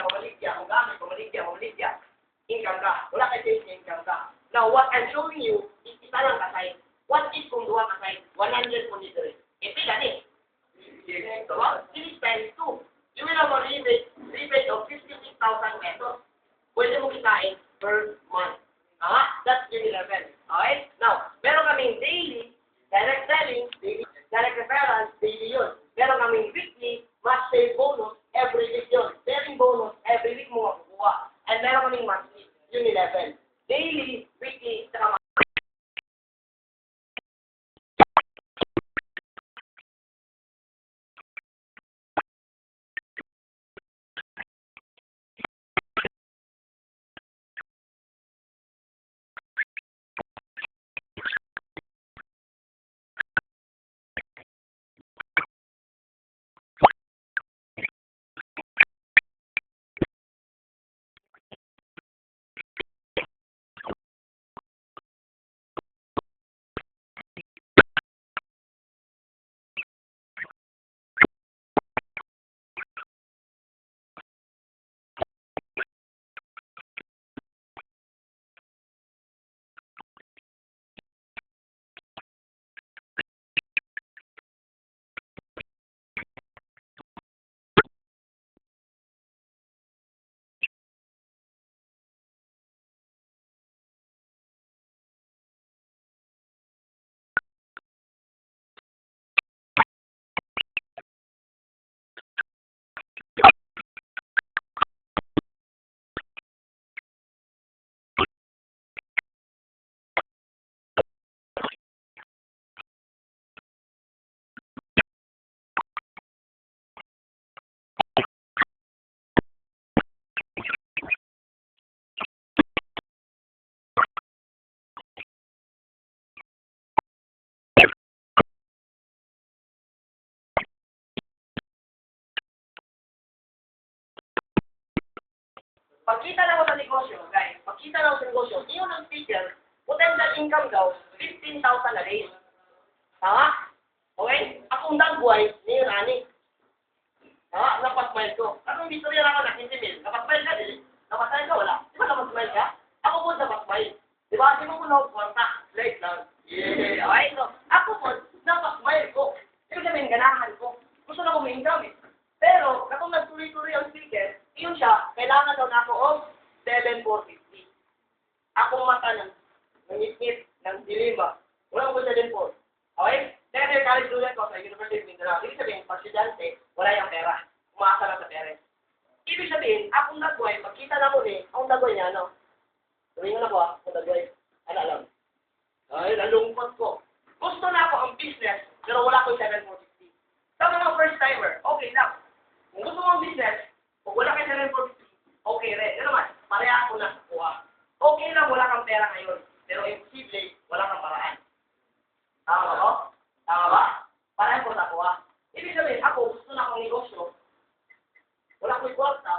mamaligya. Income ka. Wala ka change income ka. Now, what I'm showing you is isa lang kasay. What is kung duha kasay? 100 po dito rin. E, pila ni? Well, this times 2. You will have a rebate of 56,000 pesos. Pwede mo kitain per month. That's Unit 11. Okay? Now, meron kaming daily, direct selling, daily, direct referrals, daily yun. Meron kaming weekly, match sale bonus, every week yun. Selling bonus, every week mo makukuha. And meron kaming monthly, Unit 11. Daily, weekly, saka pagkita na mo sa negosyo, guys, pagkita na mo sa negosyo, yung ng speaker, potential income daw, 15,000 a day. Tama? Okay? Akong dagway, ni Rani. Tama? Napasmile ko. Akong dito rin ako na 15 mil. Napasmile ka, di? Napasmile ka, wala. Di ba napasmile ka? Ako po napasmile. Di ba? Di mo ko na-kwarta. Late lang. Yeah. Okay? So, ako po, napasmile ko. Ibig sabihin, ganahan ko. Gusto na ko may income eh. Pero, katong nagtuloy-tuloy ang speaker, yun siya, kailangan daw na ako of 7,450. Akong mata ng ngit-ngit, ng dilima. Wala ko 7,400. Okay? Then, college student ko sa University of Mindanao. Ibig sabihin, pag estudyante, wala yung pera. Umaasa lang sa parents. Ibig sabihin, akong nagway, pagkita na mo ni, akong nagway niya, ano? Tuloy na ko akong nagway. Ano alam? Ay, nalungkot ko. Gusto na ako ang business, pero wala ko 7,450. Sa mga first timer, okay lang. Kung gusto mo ang business, kung wala kayo 7,450, okay rin. Ano naman, pareha ako na kuha. Okay lang, wala kang pera ngayon. Pero imposible, wala kang paraan. Tama ba ko? Tama ba? Pareha ko na kuha. Ibig sabihin, ako, gusto na akong negosyo. Wala ko ikwarta,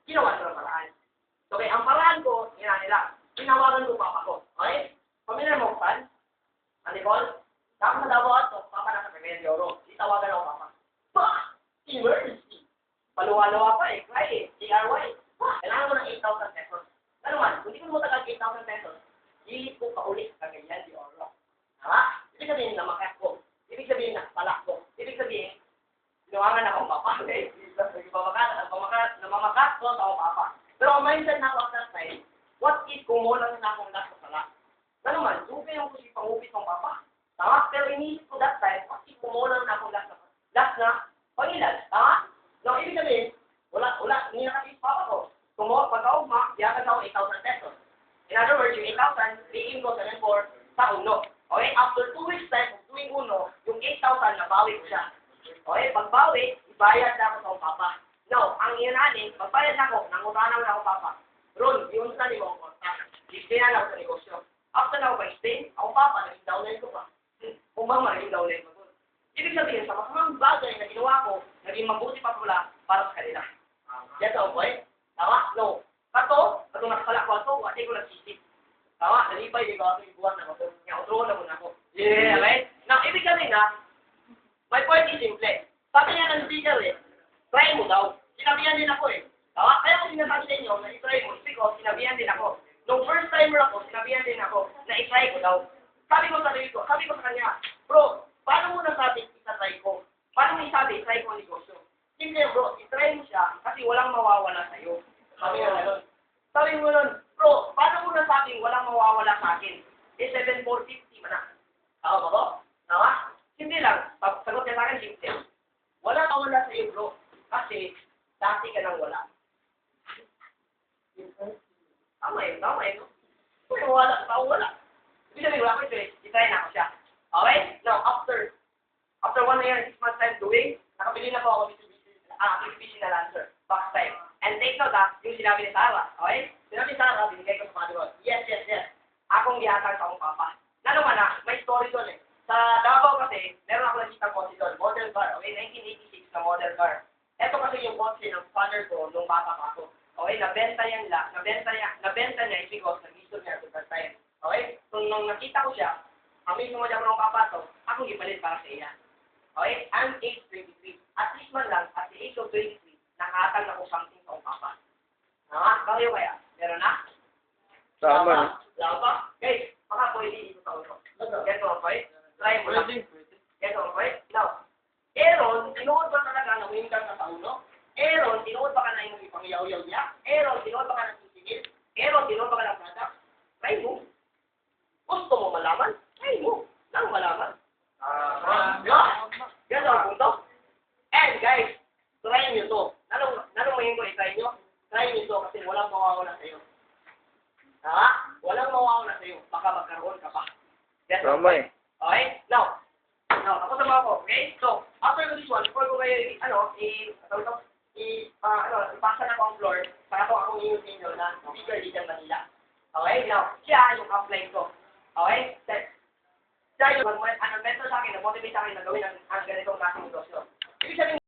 ginawa ko ng paraan. Okay, ang paraan ko, nila. Tinawagan ko papa ko. Okay? Pamilya mo, pan? Anikol? Tapos na daw ito, papa nasa Premier Euro. Itawagan ako papa. Emergency. Paluwa-luwa pa eh. Kaya eh. DRY. Kailangan ko ng 8,000 pesos. Ano man, kung di ko mo tagal 8,000 pesos, hilit ko pa ulit sa ganyan di oro. Ibig sabihin na makas ko. Ibig sabihin na palak ko. Ibig sabihin, ginawangan akong papa. Okay? Namamakas ko sa akong papa. Pero ang mindset na ako at that time, what if kung mo lang na akong last sa pala? Ano man, suki yung kusi pangupit ng papa. Tama? Pero iniisip ko that time, what if kung mo lang na akong last na pangilan. Tama? No, ibig sabihin, wala, hindi nakasip papa ko. Kung mo, pagka-ugma, diyakan ako 8,000 pesos. In other words, yung 8,000, liin ko 7,400 sa uno. Okay? After 2 weeks time, kung tuwing uno, yung 8,000, nabawi ko siya. Okay? Pagbawi, ibayad na ako sa akong papa. Now, ang inanin, pagbayad na ako, nangutanan na ako papa. Ron, yung sa nimo ako, listin na ako sa negosyo. After na ako pa-explain, akong papa, naging downline ko pa. Kung ba maging downline ko. Ibig sabihin, sa masamang bagay na ginawa ko, naging mabuti pa pula para sa kanila. Yes, okay? Tama? No. Kato nakasala ko ito, hindi ko nagsisip. Tama? Nalipay, di ko ako yung buwan na ako. Nga, utro na muna ako. Yeah, right? Now, ibig sabihin na, my point is simple. Sabi niya ng speaker eh, try mo daw. Sinabihan din ako eh. Tama? Kaya ko daw. Sabi ko sa kanya, bro, paano mo nasabing itatry ko? Paano mo isabi, itry ko ang negosyo? Simple bro, itry mo siya kasi walang mawawala sa'yo. Sabi nga gano'n. Sabi mo nun, bro, paano mo nasabing walang mawawala sa akin? Eh, 7,450 man na. Tama ba ko? Tama? Hindi lang. Sagot niya sa akin, simple. Walang mawala sa iyo, bro. Kasi, dati ka nang wala. Tama yun. Kung wala, tao wala. Ibig sabihin, wala ko ito eh. Itry na ako siya. Okay? Now, after 1 year and 6 months time doing, nakabili na po ako Mitsubishi na Lancer. Box type. And take note yung sinabi ni Sarah. Okay? Sinabi ni Sarah, binigay ko sa mother ko. Yes. Akong gihatag sa akong papa. Na naman may story doon eh. Sa Davao kasi, meron ako nakita kotse doon. Model car. Okay? 1986 na model car. Ito kasi yung kotse ng father ko nung bata pa ako. Okay? Nabenta niya because nag-gusto niya at that time. Okay? So, nung nakita ko siya, mismo niya ng papa to, akong gipalit para sa iya. Okay? I'm age 23. At least man lang, at the age of 23, nakahatag na ko something sa akong papa. Bakit kaya? Meron na? Tama. Laba? Guys, baka pwede dito sa ulo. Get on, right? Try mo lang. Get on, right? Now, Aaron, tinuod ba talaga na winning ka sa ulo? Aaron, tinuod ba ka na yung ipangyaw-yaw niya? Aaron, tinuod ba ka na sisigil? Aaron, tinuod ba ka na product? Try mo. Gusto mo malaman? Try mo. Nang malaman. Yan ang punto. And guys, try nyo to. Nanong mo yung ko i-try nyo? Try nyo to kasi walang mawawala sa'yo. Walang mawawala sa'yo. Baka magkaroon ka pa. Yes, Tama eh. okay? Now, ako sa mga ko. Okay? So, after this one, before ko kayo, ipasa na ko ang floor, para ko akong iyon sa inyo na speaker dito ng Manila. Okay? Now, siya yung upline ko. Okay? Siya yung mentor sa akin, na-motivate sa akin na gawin ang ganitong klaseng negosyo. Ibig sabihin,